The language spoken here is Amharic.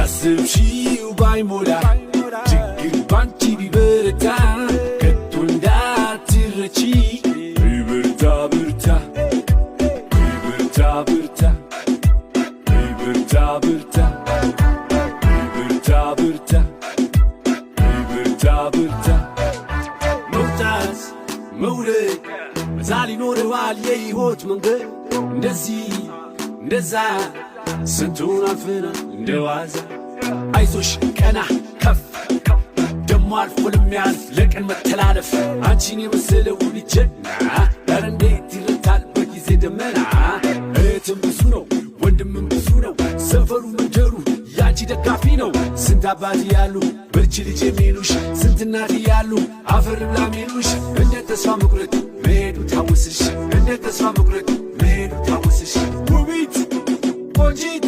ያስብሽው ባይሞላ ችግር ባንቺ ቢበረታ ከቶ እንዳትረቺ ብርታ ብርታ ብርታ ብርታ ብርታ ብርታ ብርታ ብርታ ብርታ ብርታ መውጣት መውረድ መዛል ይኖረዋል የሕይወት መንገድ እንደዚህ እንደዛ ስንቱን አልፈናል እንደዋዛ አይዞሽ ቀና ከፍ ደሞ አልፎ ለሚያልፍ ለቀን መተላለፍ አንቺን የመሰለው ልጅ ጀግና ኧረ እንዴት ይረታል በጊዜ ደመና እህትም ብዙ ነው ወንድምም ብዙ ነው ሰፈሩ መንደሩ ያንቺ ደጋፊ ነው ስንት አባት ያሉ በርቺ ልጅ የሚሉሽ ስንት እናት ያሉ አፈር ብላ ሚሉሽ እንደ ተስፋ መቁረጥ መሄዱ ታወስሽ እንደ ተስፋ መቁረጥ መሄዱ ታወስሽ ውቢት ቆንጂት